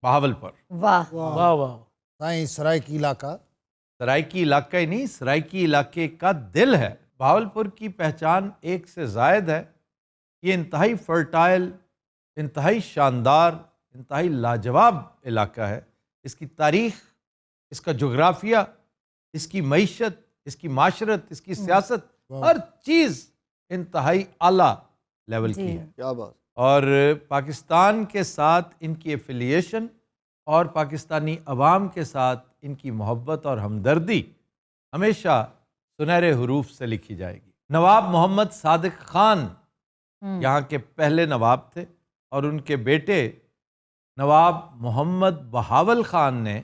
بہاولپور۔ واہ واہ واہ، سائیں سرائکی علاقہ، سرائکی علاقہ ہی نہیں، سرائکی علاقے کا دل ہے۔ بہاولپور کی پہچان ایک سے زائد ہے۔ یہ انتہائی فرٹائل، انتہائی شاندار، انتہائی لاجواب علاقہ ہے۔ اس کی تاریخ، اس کا جغرافیہ، اس کی معیشت، اس کی معاشرت، اس کی سیاست، ہر چیز انتہائی اعلیٰ لیول کی ہے۔ کیا بات، اور پاکستان کے ساتھ ان کی ایفیلیشن اور پاکستانی عوام کے ساتھ ان کی محبت اور ہمدردی ہمیشہ سنہرے حروف سے لکھی جائے گی۔ نواب محمد صادق خان یہاں کے پہلے نواب تھے، اور ان کے بیٹے نواب محمد بہاول خان نے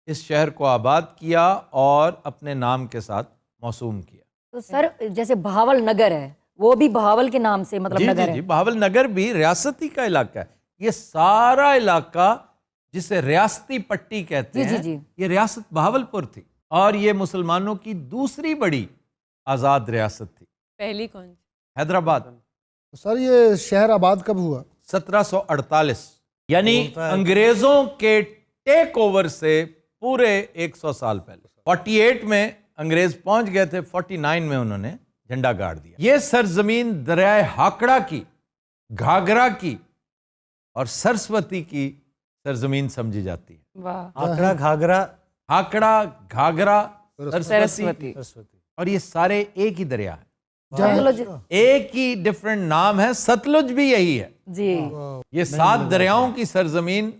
اس شہر کو آباد کیا اور اپنے نام کے ساتھ موسوم کیا۔ تو سر جیسے بہاول نگر ہے، وہ بھی بہاول کے نام سے مطلب نگر ہے؟ جی، بہاول نگر بھی ریاستی کا علاقہ ہے۔ یہ سارا علاقہ جسے ریاستی پٹی کہتے ہیں، یہ ریاست بہاولپور تھی، اور یہ مسلمانوں کی دوسری بڑی آزاد ریاست تھی۔ پہلی کون سی؟ حیدرآباد۔ تو سر یہ شہر آباد کب ہوا؟ 1748، یعنی انگریزوں کے ٹیک اوور سے پورے 100 سال پہلے۔ 48 میں انگریز پہنچ گئے تھے، 49 میں انہوں نے جھنڈا گاڑ دیا۔ یہ سرزمین دریائے ہاکڑا کی، گھاگرا کی اور سرسوتی کی سرزمین سمجھی جاتی ہے۔ واہ، آکڑا گھاگرا ہاکڑا، گھاگرا، سرسوتی، سرسوتی۔ سرسوتی، اور یہ سارے ایک ہی دریا ہیں، ستلج، ایک ہی ڈفرینٹ نام ہے۔ ستلج بھی یہی ہے۔ جی یہ 7 دریاؤں کی سرزمین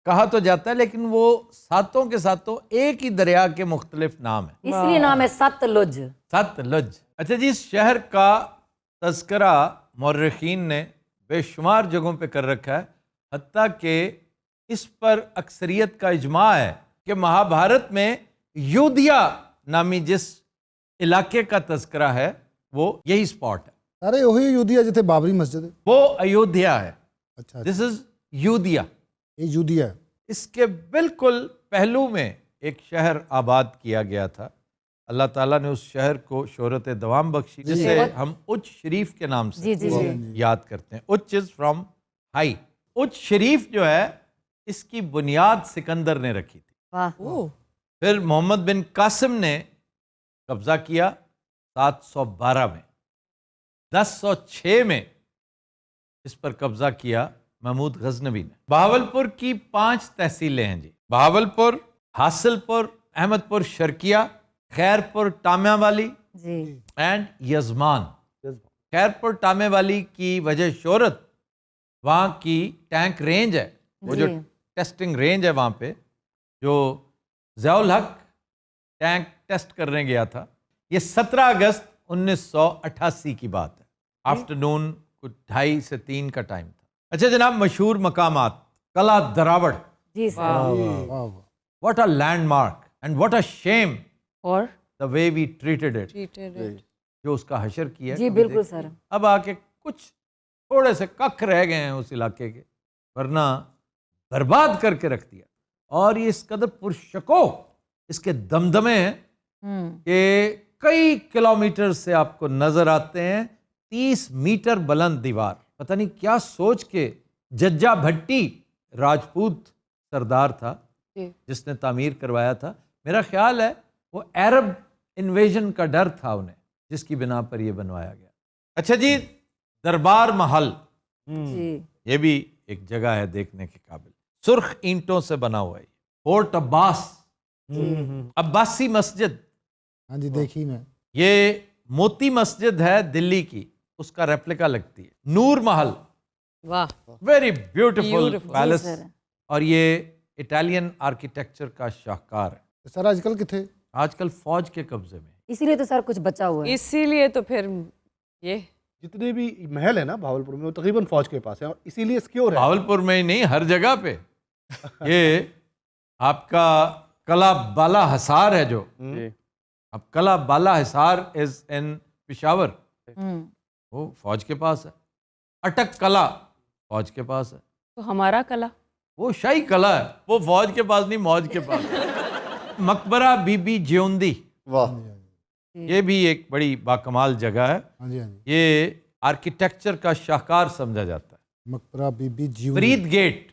کہا تو جاتا ہے، لیکن وہ ساتوں کے ساتوں ایک ہی دریا کے مختلف نام ہیں۔ اس لیے نام ہے ستلج۔ ستلج۔ اچھا جی، اس شہر کا تذکرہ مورخین نے بے شمار جگہوں پہ کر رکھا ہے، حتیٰ کہ اس پر اکثریت کا اجماع ہے کہ مہابھارت میں یودھیا نامی جس علاقے کا تذکرہ ہے وہ یہی اسپاٹ ہے۔ ارے وہی یودھیا جتھے بابری مسجد ہے۔ وہ ایودھیا ہے۔ اچھا، دس از یودھیا۔ یہ یودھیا ہے۔ اس کے بالکل پہلو میں ایک شہر آباد کیا گیا تھا۔ اللہ تعالیٰ نے اس شہر کو شہرت دوام بخشی، جسے ہم اچ شریف کے نام سے یاد کرتے ہیں۔ اچ از فرام ہائی۔ اچ شریف جو ہے، اس کی بنیاد سکندر نے رکھی تھی۔ واہ، پھر محمد بن قاسم نے قبضہ کیا 712 میں۔ 1006 میں اس پر قبضہ کیا محمود غزنوی نے۔ بہاولپور کی 5 تحصیلیں ہیں جی، بہاولپور، حاصل پور، احمد پور شرقیہ، خیر پور ٹامہ والی جی اینڈ یزمان۔ خیر پور ٹامہ والی کی وجہ شہرت وہاں کی ٹینک رینج ہے، وہ جو ٹیسٹنگ رینج ہے وہاں پہ، جو ضیاء الحق ٹینک ٹیسٹ کرنے گیا تھا۔ یہ 17 اگست 1988 کی بات ہے۔ آفٹرنون کچھ 2:30 سے 3 کا ٹائم تھا۔ اچھا جناب، مشہور مقامات، قلعہ دراوڑ۔ جی سر، واہ واہ، what a land mark and what a شیم اور دا وے وی ٹریٹڈ اٹ، Treated it. جو اس کا حشر کیا ہے۔ جی کبھی بالکل دیکھ- سر، اب آ کے کچھ تھوڑے سے ککھ رہ گئے ہیں اس علاقے کے، ورنہ برباد کر کے رکھ دیا۔ اور یہ اس قدر پرشکو اس کے دمدمے ہیں کہ کئی کلومیٹر سے آپ کو نظر آتے ہیں 30 میٹر بلند دیوار۔ پتہ نہیں کیا سوچ کے ججا بھٹی راجپوت سردار تھا جس نے تعمیر کروایا تھا، میرا خیال ہے وہ عرب انویژن کا ڈر تھا انہیں، جس کی بنا پر یہ بنوایا گیا۔ اچھا جی، دربار محل، جی یہ بھی ایک جگہ ہے دیکھنے کے قابل۔ سرخ اینٹوں سے بنا ہوا ہے۔ فورٹ عباس، عباسی مسجد، ہاں جی دیکھی میں۔ یہ موتی مسجد ہے دلی کی، اس کا ریپلیکا لگتی ہے۔ نور محل، واہ، ویری بیوٹیفل Beautiful. پیلس، سر، اور یہ اٹالین آرکیٹیکچر کا شاہکار ہے۔ سر آج کل کتنے؟ آج کل فوج کے قبضے میں۔ اسی لیے تو سر کچھ بچا ہوا ہے۔ اسی لیے تو پھر یہ جتنے بھی محل ہیں نا بہاولپور میں، وہ تقریباً فوج کے پاس ہیں، اور اسی لیے سیکیور ہے۔ بہاولپور میں ہی نہیں، ہر جگہ پہ۔ یہ آپ کا قلعہ بالا حصار ہے، جو اب قلعہ بالا حصار از ان پشاور، وہ فوج کے پاس ہے۔ اٹک قلعہ فوج کے پاس ہے۔ تو ہمارا کلا وہ شاہی قلعہ ہے، وہ فوج کے پاس نہیں، موج کے پاس ہے۔ مقبرہ بی بی جیوندی، واہ، یہ بھی ایک بڑی باکمال جگہ ہے۔ ہاں جی ہاں جی، یہ آرکیٹیکچر کا شاہکار سمجھا جاتا ہے۔ مقبرہ بی بی جیوندی۔ فرید گیٹ،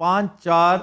5-4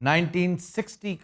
1960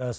10।